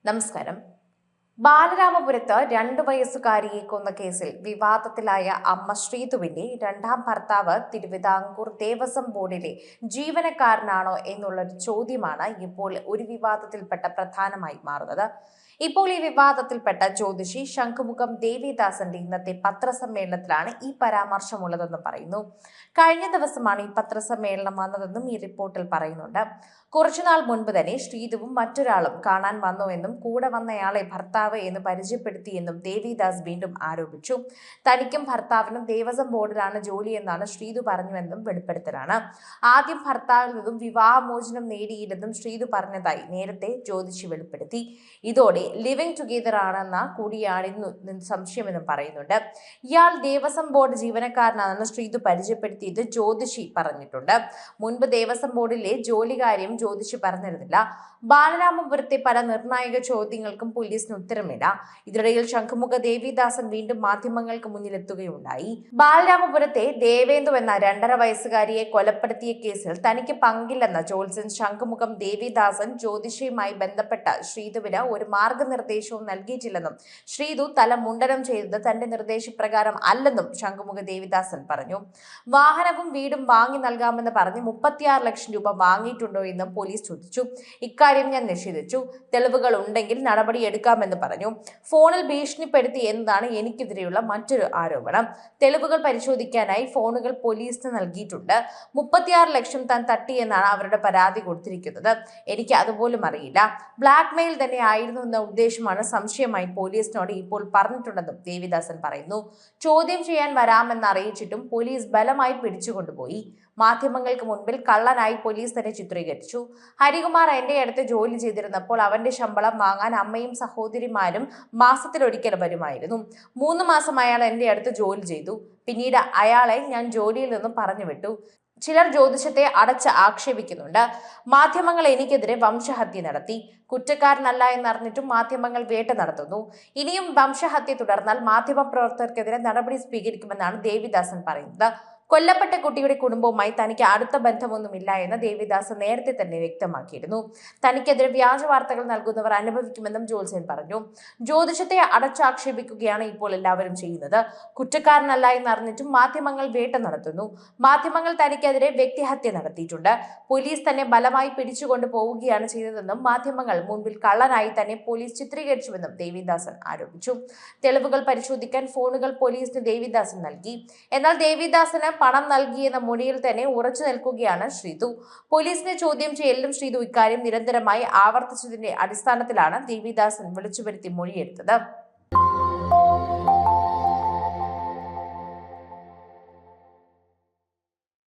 നമസ്കാരം. ബാലരാമപുരത്ത് 2 വയസ്സുകാരിയെ കൊന്ന കേസിൽ വിവാദത്തിലായ അമ്മ ശ്രീതുവിന്റെ രണ്ടാം ഭർത്താവ് തിരുവിതാംകൂർ ദേവസ്വം ബോർഡിലെ ജീവനക്കാരനാണോ എന്നുള്ളൊരു ചോദ്യമാണ് ഇപ്പോൾ ഒരു വിവാദത്തിൽപ്പെട്ട പ്രധാനമായി മാറുന്നത്. ഇപ്പോൾ ഈ വിവാദത്തിൽപ്പെട്ട ജ്യോതിഷി ശംഖുമുഖം ദേവിദാസന്റെ ഇന്നത്തെ പത്രസമ്മേളനത്തിലാണ് ഈ പരാമർശമുള്ളതെന്ന് പറയുന്നു. കഴിഞ്ഞ ദിവസമാണ് ഈ പത്രസമ്മേളനം വന്നതെന്നും ഈ റിപ്പോർട്ടിൽ പറയുന്നുണ്ട്. കുറച്ചുനാൾ മുൻപ് തന്നെ ശ്രീതുവും മറ്റൊരാളും കാണാൻ വന്നുവെന്നും കൂടെ വന്നയാളെ ഭർത്താവ് എന്ന് പരിചയപ്പെടുത്തിയെന്നും ദേവിദാസ് വീണ്ടും ആരോപിച്ചു. തനിക്കും ഭർത്താവിനും ദേവസ്വം ബോർഡിലാണ് ജോലിയെന്നാണ് ശ്രീതു പറഞ്ഞുവെന്നും വെളിപ്പെടുത്തലാണ്. ആദ്യം ഭർത്താവിൽ നിന്നും വിവാഹമോചനം നേടിയില്ലെന്നും ശ്രീതു പറഞ്ഞതായി നേരത്തെ ജ്യോതിഷി വെളിപ്പെടുത്തി. ഇതോടെ ലിവിംഗ് ടുഗെദർ ആണെന്ന കൂടിയാണെന്ന് സംശയമെന്നും പറയുന്നുണ്ട്. ഇയാൾ ദേവസ്വം ബോർഡ് ജീവനക്കാരനാണെന്ന് ശ്രീതു പരിചയപ്പെടുത്തിയത് ജ്യോതിഷി പറഞ്ഞിട്ടുണ്ട്. മുൻപ് ദേവസ്വം ബോർഡിലെ ജോലികാര്യം ജ്യോതിഷി പറഞ്ഞിരുന്നില്ല. ബാലരാമപുരത്തെ പല നിർണായക ചോദ്യങ്ങൾക്കും പോലീസിന് ഉത്തരമില്ല. ഇതിനിടയിൽ ശംഖുമുഖ ദേവിദാസൻ വീണ്ടും മാധ്യമങ്ങൾക്ക് മുന്നിലെത്തുകയുണ്ടായി. ബാലരാമപുരത്തെ ദേവേന്ദു എന്ന 2.5 വയസ്സുകാരിയെ കൊലപ്പെടുത്തിയ കേസിൽ തനിക്ക് പങ്കില്ലെന്ന ജ്യോത്സ്യൻ ശംഖുമുഖം ദേവിദാസൻ ജ്യോതിഷയുമായി ബന്ധപ്പെട്ട ശ്രീതുവിന് ഒരു മാർഗനിർദ്ദേശവും നൽകിയിട്ടില്ലെന്നും ശ്രീതു തല മുണ്ടനം ചെയ്തത് തന്റെ നിർദ്ദേശപ്രകാരം അല്ലെന്നും ശംഖുമുഖ ദേവിദാസൻ പറഞ്ഞു. വാഹനവും വീടും വാങ്ങി നൽകാമെന്ന് പറഞ്ഞ് 36 ലക്ഷം രൂപ വാങ്ങിയിട്ടുണ്ടോ എന്നും പോലീസ് ചോദിച്ചു. ഇക്കാര്യം ഞാൻ നിഷേധിച്ചു. തെളിവുകൾ ഉണ്ടെങ്കിൽ നടപടി എടുക്കാമെന്ന് പറഞ്ഞു. ഫോണിൽ ഭീഷണിപ്പെടുത്തി എന്നതാണ് എനിക്കെതിരെയുള്ള മറ്റൊരു ആരോപണം. തെളിവുകൾ പരിശോധിക്കാനായി ഫോണുകൾ പോലീസിന് നൽകിയിട്ടുണ്ട്. 36 ലക്ഷം താൻ തട്ടിയെന്നാണ് അവരുടെ പരാതി കൊടുത്തിരിക്കുന്നത്. എനിക്ക് അതുപോലും അറിയില്ല. ബ്ലാക്ക് മെയിൽ തന്നെ ആയിരുന്നു എന്ന ഉദ്ദേശമാണ് സംശയമായി പോലീസിനോട് ഇപ്പോൾ പറഞ്ഞിട്ടുണ്ടെന്നും ദേവിദാസൻ പറയുന്നു. ചോദ്യം ചെയ്യാൻ വരാമെന്ന് അറിയിച്ചിട്ടും പോലീസ് ബലമായി പിടിച്ചുകൊണ്ടുപോയി. മാധ്യമങ്ങൾക്ക് മുൻപിൽ കള്ളനായി പോലീസ് തന്നെ ചിത്രീകരിച്ചു. ഹരികുമാർ എന്റെ അടുത്ത് ജോലി ചെയ്തിരുന്നപ്പോൾ അവന്റെ ശമ്പളം വാങ്ങാൻ അമ്മയും സഹോദരിമാരും മാസത്തിലൊരിക്കൽ വരുമായിരുന്നു. 3 മാസം അയാൾ എന്റെ അടുത്ത് ജോലി ചെയ്തു. പിന്നീട് അയാളെ ഞാൻ ജോലിയിൽ നിന്നും പറഞ്ഞു വിട്ടു. ചിലർ ജ്യോതിഷത്തെ അടച്ച് ആക്ഷേപിക്കുന്നുണ്ട്. മാധ്യമങ്ങൾ എനിക്കെതിരെ വംശഹത്യ നടത്തി. കുറ്റക്കാരനല്ല എന്നറിഞ്ഞിട്ടും മാധ്യമങ്ങൾ വേട്ട നടത്തുന്നു. ഇനിയും വംശഹത്യ തുടർന്നാൽ മാധ്യമപ്രവർത്തകർക്കെതിരെ നടപടി സ്വീകരിക്കുമെന്നാണ് ദേവിദാസൻ പറയുന്നത്. കൊല്ലപ്പെട്ട കുട്ടിയുടെ കുടുംബവുമായി തനിക്ക് അടുത്ത ബന്ധമൊന്നുമില്ല എന്ന് ദേവിദാസൻ നേരത്തെ തന്നെ വ്യക്തമാക്കിയിരുന്നു. തനിക്കെതിരെ വ്യാജ വാർത്തകൾ നൽകുന്നവർ അനുഭവിക്കുമെന്നും ജ്യോത്സ്യൻ പറഞ്ഞു. ജ്യോതിഷത്തെ അടച്ചാക്ഷേപിക്കുകയാണ് ഇപ്പോൾ എല്ലാവരും ചെയ്യുന്നത്. കുറ്റക്കാരനല്ല എന്നറിഞ്ഞിട്ടും മാധ്യമങ്ങൾ വേട്ട നടത്തുന്നു. മാധ്യമങ്ങൾ തനിക്കെതിരെ വ്യക്തിഹത്യ നടത്തിയിട്ടുണ്ട്. പോലീസ് തന്നെ ബലമായി പിടിച്ചുകൊണ്ട് പോവുകയാണ് ചെയ്തതെന്നും മാധ്യമങ്ങൾ മുൻപിൽ കള്ളനായി തന്നെ പോലീസ് ചിത്രീകരിച്ചുവെന്നും ദേവിദാസൻ ആരോപിച്ചു. തെളിവുകൾ പരിശോധിക്കാൻ ഫോണുകൾ പോലീസിന് ദേവിദാസൻ നൽകി. എന്നാൽ ദേവിദാസന് പണം നൽകിയെന്ന മൊഴിയിൽ തന്നെ ഉറച്ചു നിൽക്കുകയാണ് ശ്രീതു. പോലീസിനെ ചോദ്യം ചെയ്യലിലും ശ്രീതു ഇക്കാര്യം നിരന്തരമായി ആവർത്തിച്ചതിന്റെ അടിസ്ഥാനത്തിലാണ് ദേവിദാസൻ വിളിച്ചുവരുത്തി മൊഴിയെടുത്തത്.